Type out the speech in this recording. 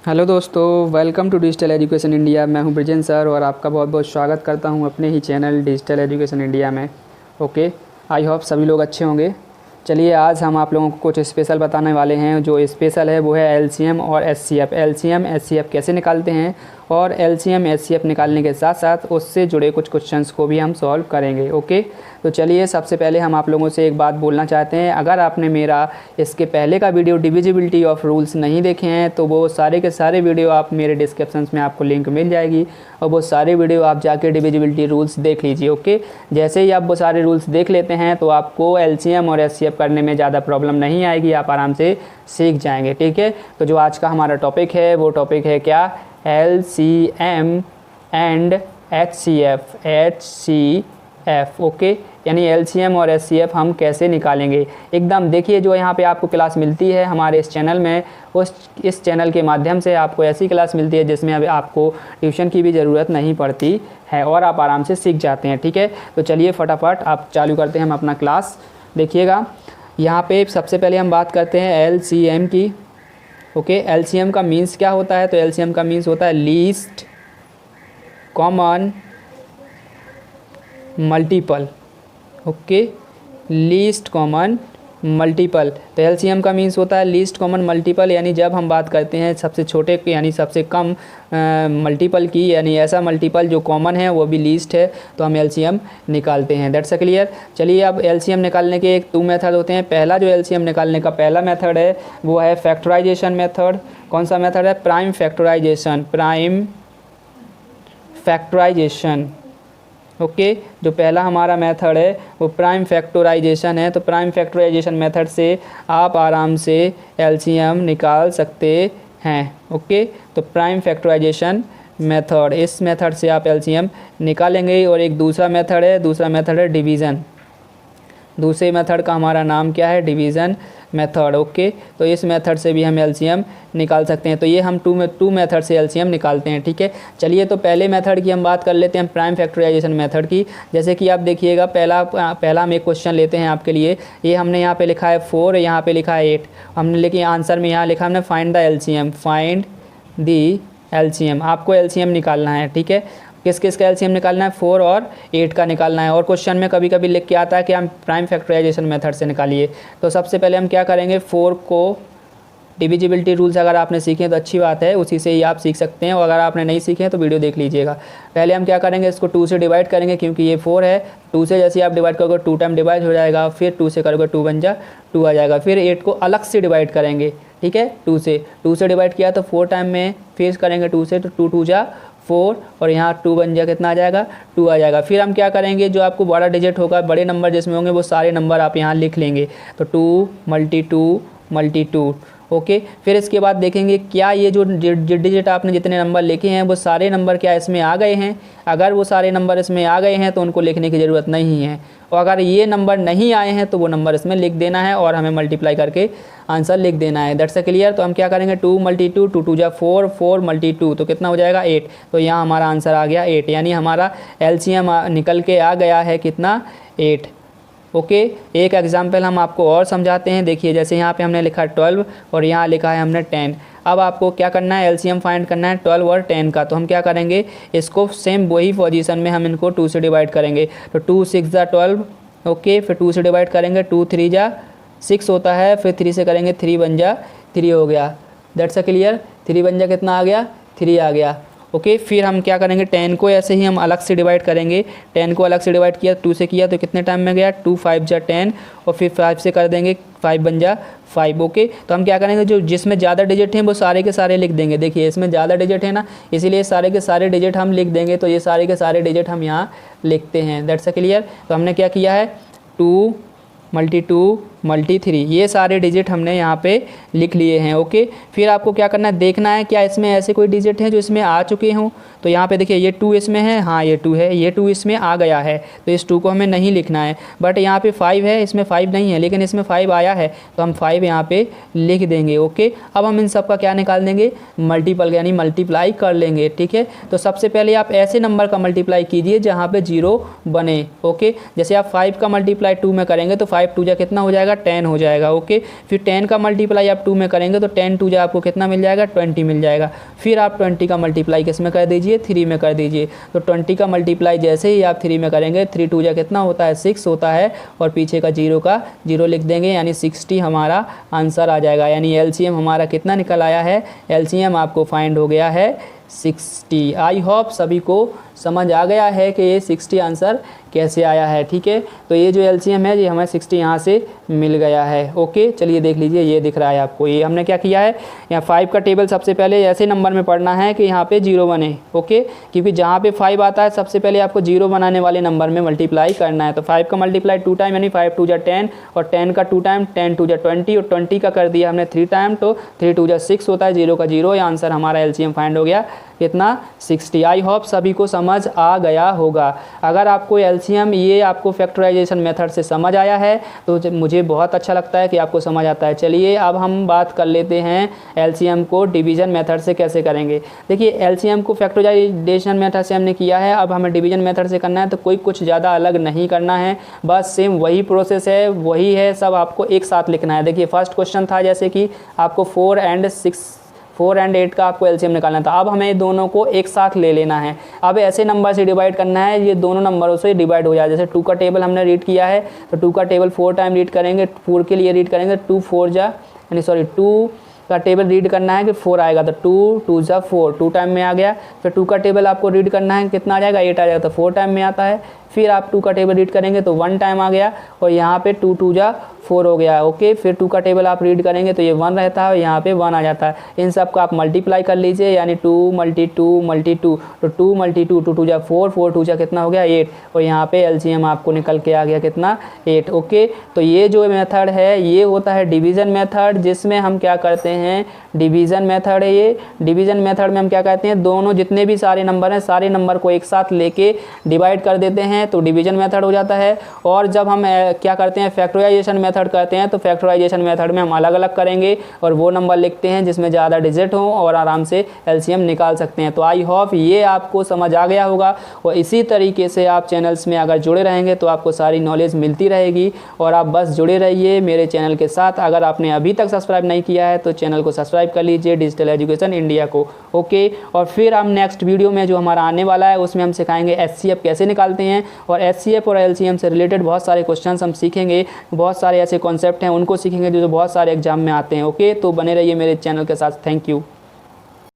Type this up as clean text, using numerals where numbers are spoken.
Hello दोस्तों, welcome to digital education India. मैं हूं ब्रिजेन सर और आपका बहुत बहुत स्वागत करता हूं अपने ही चैनल डिजिटल एजुकेशन इंडिया में। ओके, आई होप सभी लोग अच्छे होंगे। चलिए, आज हम आप लोगों को कुछ स्पेशल बताने वाले हैं। जो स्पेशल है वो है एलसीएम और एचसीएफ। एलसीएम एचसीएफ कैसे निकालते हैं और एलसीएम एचसीएफ निकालने के साथ साथ उससे जुड़े कुछ क्वेश्चंस को भी हम सॉल्व करेंगे। ओके, तो चलिए, सबसे पहले हम आप लोगों से एक बात बोलना चाहते हैं। अगर आपने मेरा इसके पहले का वीडियो डिविजिबिलिटी ऑफ रूल्स नहीं देखे हैं तो वो सारे के सारे वीडियो आप मेरे डिस्क्रिप्शन में आपको लिंक मिल जाएगी और वो सारे वीडियो आप जाके डिविजिबिलिटी रूल्स देख लीजिए। ओके, जैसे ही आप वो सारे रूल्स देख लेते हैं तो आपको एलसीएम और एचसीएफ करने में ज़्यादा प्रॉब्लम नहीं आएगी, आप आराम से सीख जाएंगे। ठीक है, तो जो आज का हमारा टॉपिक है वो टॉपिक है क्या, LCM and HCF. HCF okay, यानी एलसीएम और एचसीएफ हम कैसे निकालेंगे। एकदम देखिए, जो यहाँ पे आपको क्लास मिलती है हमारे इस चैनल में, इस चैनल के माध्यम से आपको ऐसी क्लास मिलती है जिसमें अब आपको ट्यूशन की भी ज़रूरत नहीं पड़ती है और आप आराम से सीख जाते हैं। ठीक है, तो चलिए फटाफट आप चालू करते हैं हम अपना क्लास। देखिएगा, यहाँ पे सबसे पहले हम बात करते हैं एलसीएम की। ओके, एलसीएम का मीन्स क्या होता है, तो एलसीएम का मीन्स होता है least common multiple. Okay, least common multiple. तो एलसीएम का मीन्स होता है लीस्ट कॉमन मल्टीपल, यानी जब हम बात करते हैं सबसे छोटे यानी सबसे कम मल्टीपल की, यानी ऐसा मल्टीपल जो कॉमन है वो भी लीस्ट है, तो हम एलसीएम निकालते हैं। That's clear. चलिए, अब एलसीएम निकालने के एक 2 मेथड होते हैं। पहला जो एलसीएम निकालने का पहला मेथड है वो है फैक्टराइजेशन मेथड। कौन सा मेथड है, prime factorization. Prime factorization okay, जो पहला हमारा मेथड है वो प्राइम फैक्टराइजेशन है। तो प्राइम फैक्टराइजेशन मेथड से आप आराम से एलसीएम निकाल सकते हैं। ओके, तो प्राइम फैक्टराइजेशन मेथड, इस मेथड से आप एलसीएम निकालेंगे। और एक दूसरा मेथड है डिवीज़न। दूसरे मेथड का हमारा नाम क्या है, डिवीज़न मेथड। ओके, तो इस मेथड से भी हम एलसीएम निकाल सकते हैं। तो ये हम टू मेथड से एलसीएम निकालते हैं। ठीक है, चलिए, तो पहले मेथड की हम बात कर लेते हैं, प्राइम फैक्टराइजेशन मेथड की। जैसे कि आप देखिएगा, पहला हम एक क्वेश्चन लेते हैं आपके लिए। ये हमने यहाँ पे लिखा है 4, यहाँ पे लिखा है 8। हमने लेकिन आंसर में यहाँ लिखा हमने find the LCM. Find the LCM, आपको एलसीएम निकालना है। ठीक है, किस किस का एलसीएम निकालना है, 4 और 8 का निकालना है। और क्वेश्चन में कभी कभी लिख के आता है कि हम प्राइम फैक्टराइजेशन मेथड से निकालिए। तो सबसे पहले हम क्या करेंगे, 4 को डिविजिबिलिटी रूल्स अगर आपने सीखे तो अच्छी बात है, उसी से ही आप सीख सकते हैं। और अगर आपने नहीं सीखे तो वीडियो देख लीजिएगा। पहले हम क्या करेंगे, इसको 2 से डिवाइड करेंगे, क्योंकि ये 4 है। 2 से जैसे आप डिवाइड करोगे 2 टाइम डिवाइड हो जाएगा, फिर 2 से करोगे 2 बन जा 2 आ जाएगा। फिर 8 को अलग से डिवाइड करेंगे। ठीक है, 2 से डिवाइड किया तो 4 टाइम में फिर करेंगे 2 से, तो 2 2 जा 4 और यहाँ 2 बन जाए कितना आ जाएगा, 2 आ जाएगा। फिर हम क्या करेंगे, जो आपको बड़ा डिजिट होगा, बड़े नंबर जिसमें होंगे वो सारे नंबर आप यहाँ लिख लेंगे। तो 2 मल्टी 2 ओके। फिर इसके बाद देखेंगे क्या ये जो डिजिट आपने जितने नंबर लिखे हैं वो सारे नंबर क्या इसमें आ गए हैं। अगर वो सारे नंबर इसमें आ गए हैं तो उनको लिखने की ज़रूरत नहीं है, और अगर ये नंबर नहीं आए हैं तो वो नंबर इसमें लिख देना है और हमें मल्टीप्लाई करके आंसर लिख देना है। That's clear. तो हम क्या करेंगे, 2 मल्टी 2, 2 2 जा 4, 4 मल्टी 2, तो कितना हो जाएगा 8। तो यहाँ हमारा आंसर आ गया 8, यानी हमारा एलसीएम निकल के आ गया है कितना, 8। ओके, एक एग्जाम्पल हम आपको और समझाते हैं। देखिए, जैसे यहाँ पे हमने लिखा 12 और यहाँ लिखा है हमने 10। अब आपको क्या करना है, एलसीएम फाइंड करना है 12 और 10 का। तो हम क्या करेंगे, इसको सेम वही पोजीशन में हम इनको 2 से डिवाइड करेंगे। तो 2 6 जा 12 ओके, फिर 2 से डिवाइड करेंगे, 2 3 जा 6 होता है, फिर 3 से करेंगे 3 बन जा 3 हो गया। That's clear. 3 बन जा कितना आ गया, 3 आ गया। ओके, फिर हम क्या करेंगे, 10 को ऐसे ही हम अलग से डिवाइड करेंगे। 10 को अलग से डिवाइड किया, 2 से किया तो कितने टाइम में गया, 2 5 जा 10 और फिर 5 से कर देंगे, 5 बन जा 5। ओके, तो हम क्या करेंगे, जो जिसमें ज़्यादा डिजिट हैं वो सारे के सारे लिख देंगे। देखिए, इसमें ज़्यादा डिजिट है ना, इसीलिए सारे के सारे डिजिट हम लिख देंगे। तो ये सारे के सारे डिजिट हम यहाँ लिखते हैं। That's clear. तो हमने क्या किया है, 2 मल्टी 3, ये सारे डिजिट हमने यहाँ पे लिख लिए हैं। ओके, फिर आपको क्या करना है, देखना है क्या इसमें ऐसे कोई डिजिट हैं जो इसमें आ चुके हों। तो यहाँ पे देखिए, ये 2 इसमें है, हाँ ये 2 है, ये 2 इसमें आ गया है, तो इस 2 को हमें नहीं लिखना है। बट यहाँ पे 5 है, इसमें 5 नहीं है, लेकिन इसमें 5 आया है, तो हम 5 यहाँ पे लिख देंगे। ओके, अब हम इन सब का क्या निकाल देंगे, मल्टीपल, यानी मल्टीप्लाई कर लेंगे। ठीक है, तो सबसे पहले आप ऐसे नंबर का मल्टीप्लाई कीजिए जहाँ पे 0 बने। ओके, जैसे आप 5 का मल्टीप्लाई 2 में करेंगे तो 5 2 जा कितना हो जाएगा, जाएगा 10 हो जाएगा। ओके, फिर 10 का मल्टीप्लाई आप 2 में करेंगे तो 10 2 जा आपको कितना मिल जाएगा 20 मिल जाएगा। फिर आप 20 का मल्टीप्लाई किस में कर दीजिए 3 में कर दीजिए। तो 20 का मल्टीप्लाई जैसे ही आप 3 में करेंगे 3 2 जा कितना होता है 6 होता है, और पीछे का 0 का 0 लिख देंगे, यानी 60 हमारा आंसर आ जाएगा। यानी एलसीएम हमारा कितना निकल आया है, एलसीएम आपको फाइंड हो गया है 60। आई होप सभी को समझ आ गया है कि ये 60 आंसर कैसे आया है। ठीक है, तो ये जो एलसीएम है ये हमें 60 यहाँ से मिल गया है। ओके, चलिए देख लीजिए, ये दिख रहा है आपको। ये हमने क्या किया है, यहाँ 5 का टेबल सबसे पहले ऐसे नंबर में पढ़ना है कि यहाँ पे 0 बने। ओके, क्योंकि जहाँ पे 5 आता है सबसे पहले आपको 0 बनाने वाले नंबर में मल्टीप्लाई करना है। तो 5 का मल्टीप्लाई 2 टाइम, यानी 5 2 जा 10, और 10 का 2 टाइम 10 2 जा 20, और 20 का कर दिया हमने 3 टाइम, तो 3 2 जा 6 होता है, 0 का 0। ये आंसर हमारा एलसीएम फाइंड हो गया कितना 60। आई होप सभी को समझ आ गया होगा। अगर आपको एलसीएम ये आपको फैक्टराइजेशन मेथड से समझ आया है तो मुझे बहुत अच्छा लगता है कि आपको समझ आता है। चलिए अब हम बात कर लेते हैं एलसीएम को डिवीज़न मेथड से कैसे करेंगे। देखिए, एलसीएम को फैक्टराइजेशन मेथड से हमने किया है, अब हमें डिवीज़न मेथड से करना है। तो कोई कुछ ज़्यादा अलग नहीं करना है, बस सेम वही प्रोसेस है, वही है, सब आपको एक साथ लिखना है। देखिए, फर्स्ट क्वेश्चन था जैसे कि आपको 4 और 8 का आपको एलसीएम निकालना था। अब हमें दोनों को एक साथ ले लेना है। अब ऐसे नंबर से डिवाइड करना है, ये दोनों नंबरों से डिवाइड हो जाए। जैसे 2 का टेबल हमने रीड किया है, तो 2 का टेबल 4 टाइम रीड करेंगे, 4 के लिए रीड करेंगे 2 का टेबल रीड करना है कि 4 आएगा, तो 2 2 जा 4, 2 टाइम में आ गया। फिर 2 का टेबल आपको रीड करना है कितना आ जाएगा 8 आ जाएगा, तो 4 टाइम में आता है। फिर आप 2 का टेबल रीड करेंगे तो 1 टाइम आ गया, और यहाँ पे 2 2 जा 4 हो गया। ओके, फिर 2 का टेबल आप रीड करेंगे तो ये 1 रहता है, यहाँ पे 1 आ जाता है। इन सब का आप मल्टीप्लाई कर लीजिए, यानी 2 × 2 × 2, तो 2 × 2 2 2 जा 4, 4 2 जा कितना हो गया 8, और यहाँ पे एलसीएम आपको निकल के आ गया कितना 8। ओके, तो ये जो मेथड है ये होता है डिवीज़न मेथड, जिसमें हम क्या करते हैं, डिवीज़न मेथड है ये। डिवीज़न मेथड में हम क्या कहते हैं, दोनों जितने भी सारे नंबर हैं सारे नंबर को एक साथ लेके डिवाइड कर देते हैं, तो डिवीज़न मेथड हो जाता है। और जब हम क्या करते हैं फैक्टराइजेशन मेथड करते हैं, तो फैक्टराइजेशन मेथड में हम अलग अलग करेंगे और वो नंबर लिखते हैं जिसमें ज़्यादा डिजिट हो, और आराम से एलसीएम निकाल सकते हैं। तो आई होप ये आपको समझ आ गया होगा, और इसी तरीके से आप चैनल्स में अगर जुड़े रहेंगे तो आपको सारी नॉलेज मिलती रहेगी, और आप बस जुड़े रहिए मेरे चैनल के साथ। अगर आपने अभी तक सब्सक्राइब नहीं किया है तो चैनल को सब्सक्राइब कर लीजिए, डिजिटल एजुकेशन इंडिया को। ओके, और फिर हम नेक्स्ट वीडियो में जो हमारा आने वाला है उसमें हम सिखाएंगे एचसीएफ कैसे निकालते हैं, और एचसीएफ और एलसीएम से रिलेटेड बहुत सारे क्वेश्चंस हम सीखेंगे, बहुत सारे ऐसे कॉन्सेप्ट हैं उनको सीखेंगे जो बहुत सारे एग्जाम में आते हैं। ओके, तो बने रहिए मेरे चैनल के साथ। Thank you.